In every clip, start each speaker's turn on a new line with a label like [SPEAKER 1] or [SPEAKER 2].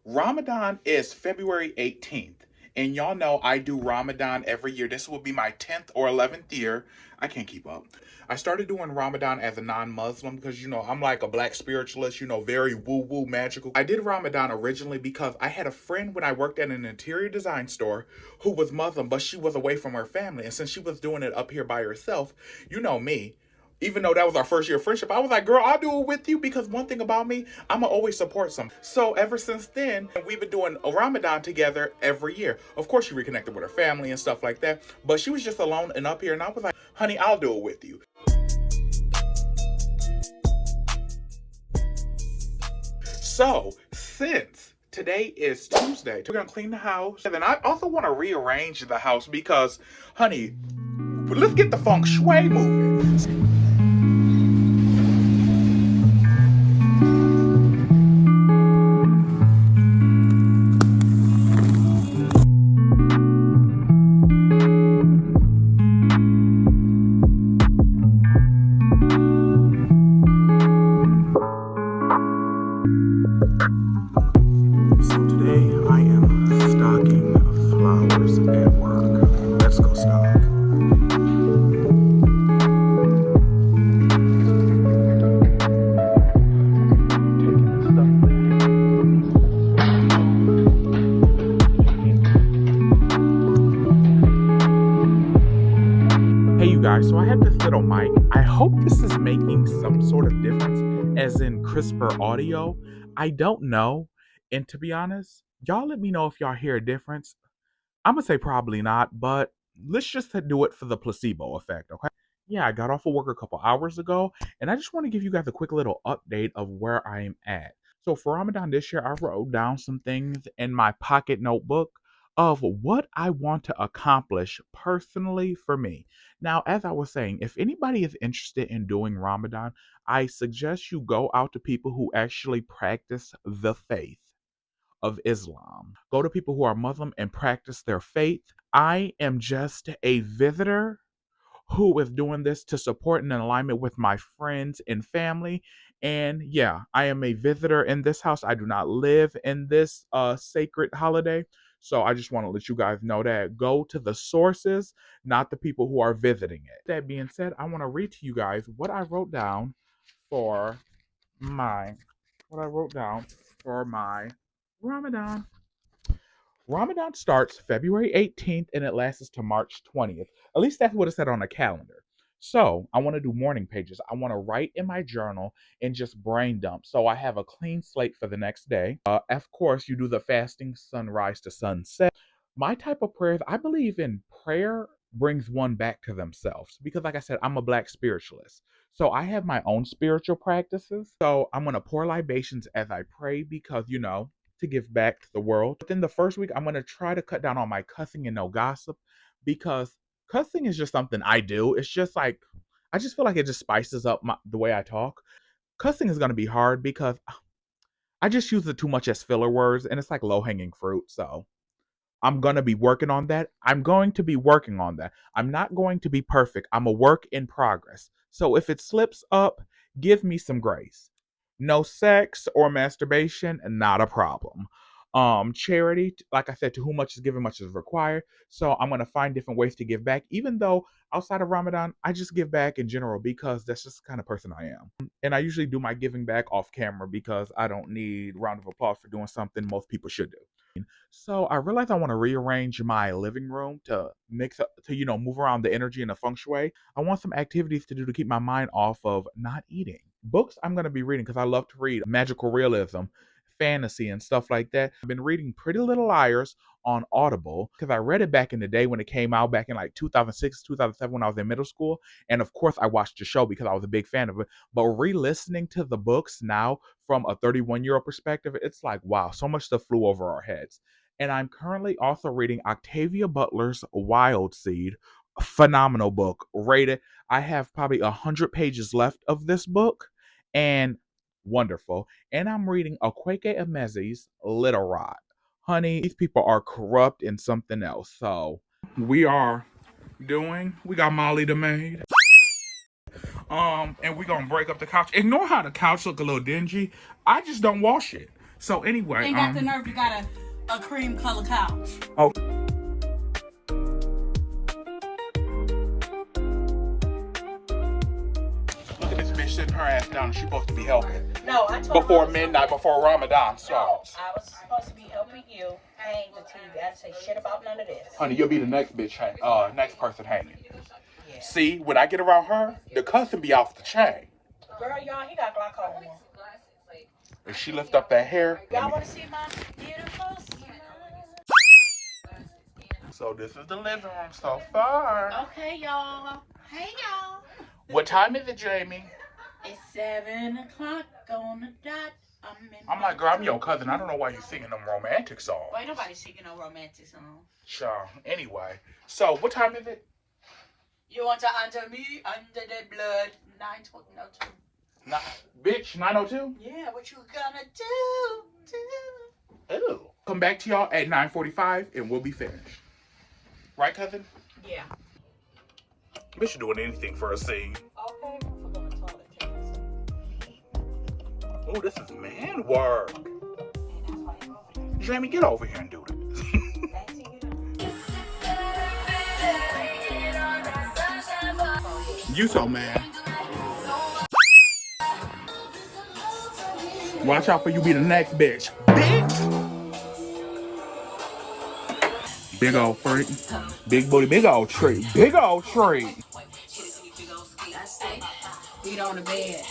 [SPEAKER 1] Ramadan is February 18th. And y'all know I do Ramadan every year. This will be my 10th or 11th year. I can't keep up. I started doing Ramadan as a non-Muslim because, I'm like a black spiritualist, very woo-woo magical. I did Ramadan originally because I had a friend when I worked at an interior design store who was Muslim, but she was away from her family. And since she was doing it up here by herself, you know me, even though that was our first year of friendship, I was like, girl, I'll do it with you because one thing about me, I'ma always support some. So ever since then, we've been doing a Ramadan together every year. Of course, she reconnected with her family and stuff like that, but she was just alone and up here, and I was like, honey, I'll do it with you. So, since today is Tuesday, we're gonna clean the house, and then I also want to rearrange the house because, honey, let's get the feng shui moving. So I have this little mic. I hope this is making some sort of difference, as in crisper audio. I don't know. And to be honest, y'all let me know if y'all hear a difference. I'm going to say probably not, but let's just do it for the placebo effect, okay? Yeah, I got off of work a couple hours ago, and I just want to give you guys a quick little update of where I am at. So for Ramadan this year, I wrote down some things in my pocket notebook of what I want to accomplish personally for me. Now, as I was saying, if anybody is interested in doing Ramadan, I suggest you go out to people who actually practice the faith of Islam. Go to people who are Muslim and practice their faith. I am just a visitor who is doing this to support and in alignment with my friends and family. And yeah, I am a visitor in this house. I do not live in this sacred holiday. So I just want to let you guys know that. Go to the sources, not the people who are visiting it. That being said, I want to read to you guys what I wrote down for my Ramadan. Ramadan starts February 18th and it lasts to March 20th. At least that's what it said on the calendar. So I want to do morning pages. I want to write in my journal and just brain dump. So I have a clean slate for the next day. Of course, you do the fasting sunrise to sunset. My type of prayers, I believe in prayer brings one back to themselves. Because like I said, I'm a black spiritualist. So I have my own spiritual practices. So I'm going to pour libations as I pray because, to give back to the world. Within the first week, I'm going to try to cut down on my cussing and no gossip because cussing is just something I do. It's just like, I just feel like it just spices up the way I talk. Cussing is going to be hard because I just use it too much as filler words and it's like low hanging fruit. So I'm going to be working on that. I'm going to be working on that. I'm not going to be perfect. I'm a work in progress. So if it slips up, give me some grace. No sex or masturbation, not a problem. Charity, like I said, to whom much is given, much is required. So I'm gonna find different ways to give back, even though outside of Ramadan, I just give back in general because that's just the kind of person I am. And I usually do my giving back off camera because I don't need round of applause for doing something most people should do. So I realized I want to rearrange my living room to mix up to move around the energy and the feng shui. I want some activities to do to keep my mind off of not eating. Books I'm going to be reading because I love to read magical realism, fantasy, and stuff like that. I've been reading Pretty Little Liars on Audible because I read it back in the day when it came out back in like 2006, 2007 when I was in middle school. And of course, I watched the show because I was a big fan of it. But re-listening to the books now from a 31-year-old perspective, it's like, wow, so much stuff flew over our heads. And I'm currently also reading Octavia Butler's Wild Seed. Phenomenal book. Rated. I have probably 100 pages left of this book. And wonderful. And I'm reading Akweke Emezi's Little Rot. Honey, these people are corrupt in something else. So we got Molly the maid. And we gonna break up the couch. Ignore how the couch look a little dingy. I just don't wash it. So anyway,
[SPEAKER 2] ain't got the nerve to got a cream color couch.
[SPEAKER 1] Oh. Look at this bitch sitting her ass down. She's supposed to be helping.
[SPEAKER 3] No, I told
[SPEAKER 1] before midnight, before Ramadan starts.
[SPEAKER 3] No, I was supposed to be helping you hang the TV. I didn't say shit about none of this.
[SPEAKER 1] Honey, you'll be the next bitch, next person hanging. Yeah. See, when I get around her, the cussing be off the chain.
[SPEAKER 3] Girl, y'all, he got glaucoma.
[SPEAKER 1] If she lift up that hair.
[SPEAKER 3] Y'all want to see my beautiful smile?
[SPEAKER 1] So this is the living room so far.
[SPEAKER 3] Okay, y'all. Hey, y'all.
[SPEAKER 1] What time is it, Jamie?
[SPEAKER 3] It's 7 o'clock on the dot.
[SPEAKER 1] I'm like, girl, I'm your cousin. I don't know why you singing them romantic songs.
[SPEAKER 3] Why ain't nobody singing no romantic song?
[SPEAKER 1] Sure. Anyway, so what time is it?
[SPEAKER 3] You want to enter me under the blood? 9:02.
[SPEAKER 1] Bitch, 9:02?
[SPEAKER 3] Yeah, what you gonna do?
[SPEAKER 1] Ew. Come back to y'all at 9:45 and we'll be finished. Right, cousin?
[SPEAKER 3] Yeah.
[SPEAKER 1] Bitch doing anything for a scene.
[SPEAKER 3] Okay, I'm going to toilet.
[SPEAKER 1] Oh, this is man work. Jamie, get over here and do this. You so mad. Watch out for you be the next bitch. Bitch! Big old freak. Big booty, big old tree. Big old tree.
[SPEAKER 3] Feet on the bed.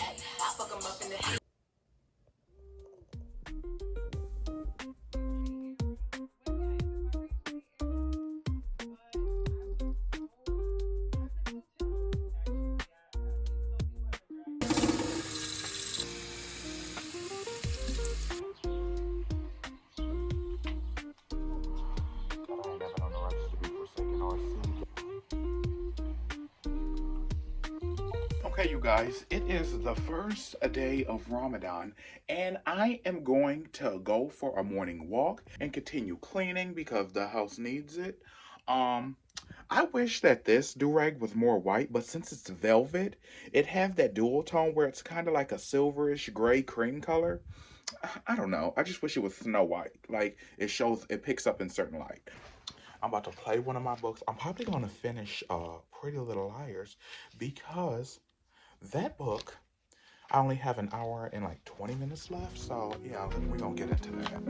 [SPEAKER 1] Okay, you guys, it is the first day of Ramadan, and I am going to go for a morning walk and continue cleaning because the house needs it. I wish that this do-rag was more white, but since it's velvet, it has that dual tone where it's kind of like a silverish gray cream color. I don't know. I just wish it was snow white. Like, it picks up in certain light. I'm about to play one of my books. I'm probably going to finish Pretty Little Liars because that book, I only have an hour and like 20 minutes left. So, yeah, we're going to get into that.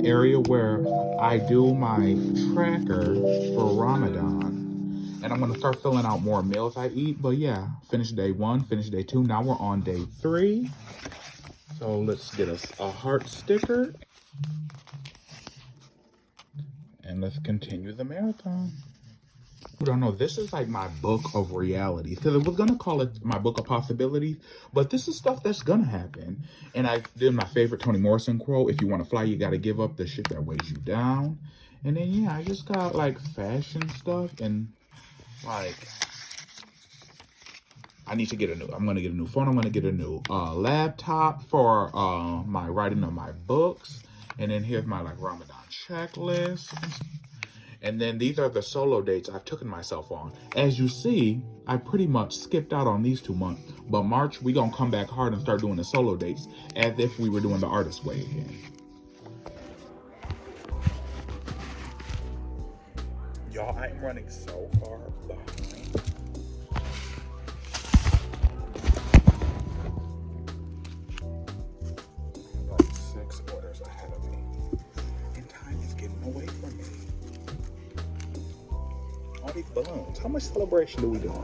[SPEAKER 1] Area where I do my tracker for Ramadan, and I'm gonna start filling out more meals I eat. But yeah, finish day 1, finish day 2. Now we're on day 3. So let's get us a heart sticker and let's continue the marathon. who don't know, this is like my book of reality. So I was gonna call it my book of possibilities, but this is stuff that's gonna happen. And I did my favorite Toni Morrison quote: "If you want to fly, you gotta give up the shit that weighs you down." And then yeah, I just got like fashion stuff and like I need to get I'm gonna get a new phone. I'm gonna get a new laptop for my writing of my books. And then here's my like Ramadan checklist. And then these are the solo dates I've taken myself on. As you see, I pretty much skipped out on these 2 months. But March, we gonna come back hard and start doing the solo dates as if we were doing the artist way again. Y'all, I'm running so far behind. Like 6 orders ahead of me. And time is getting away from me. All these balloons. How much celebration do we doing?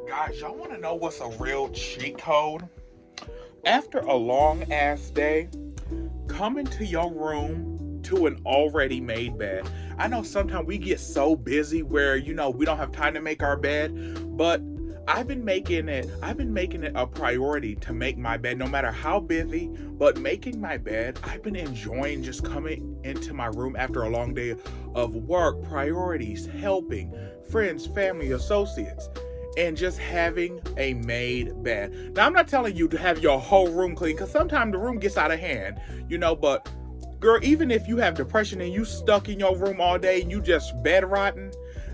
[SPEAKER 1] Guys, y'all want to know what's a real cheat code? After a long ass day, come into your room to an already made bed. I know sometimes we get so busy where, you know, we don't have time to make our bed, but I've been making it a priority to make my bed no matter how busy. But making my bed, I've been enjoying just coming into my room after a long day of work, priorities, helping friends, family, associates, and just having a made bed. Now, I'm not telling you to have your whole room clean, because sometimes the room gets out of hand, you know, but girl, even if you have depression and you stuck in your room all day and you just bed rotten,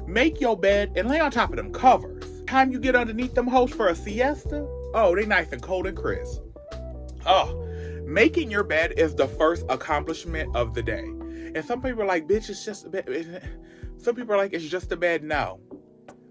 [SPEAKER 1] make your bed and lay on top of them covers. Time you get underneath them hoes for a siesta, oh, they nice and cold and crisp. Oh, making your bed is the first accomplishment of the day. And some people are like, bitch, it's just a bed. Some people are like, it's just a bed. No.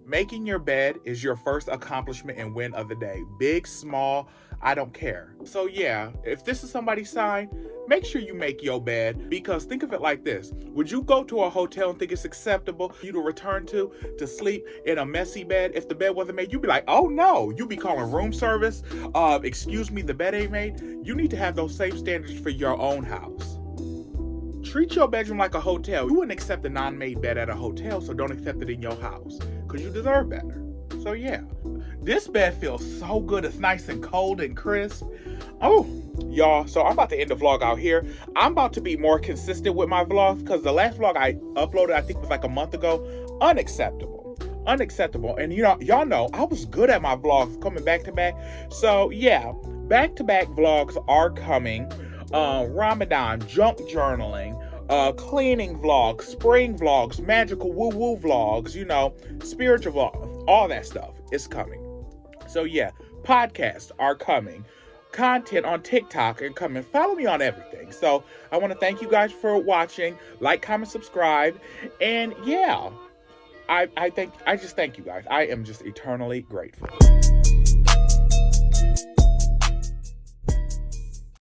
[SPEAKER 1] Making your bed is your first accomplishment and win of the day. Big, small, I don't care. So yeah, if this is somebody's sign, make sure you make your bed, because think of it like this. Would you go to a hotel and think it's acceptable for you to return to sleep in a messy bed? If the bed wasn't made, you'd be like, oh no. You'd be calling room service. Excuse me, the bed ain't made. You need to have those same standards for your own house. Treat your bedroom like a hotel. You wouldn't accept a non-made bed at a hotel, so don't accept it in your house, because you deserve better. So yeah, this bed feels so good. It's nice and cold and crisp. Oh, y'all, so I'm about to end the vlog out here. I'm about to be more consistent with my vlogs, because the last vlog I uploaded, I think was like a month ago. Unacceptable. And you know, y'all know I was good at my vlogs coming back to back. So yeah, back-to-back vlogs are coming. Ramadan, junk journaling, cleaning vlogs, spring vlogs, magical woo-woo vlogs, you know, spiritual vlogs, all that stuff is coming. So yeah, podcasts are coming. Content on TikTok are coming. Follow me on everything. So I want to thank you guys for watching. Like, comment, subscribe. And yeah, I just thank you guys. I am just eternally grateful.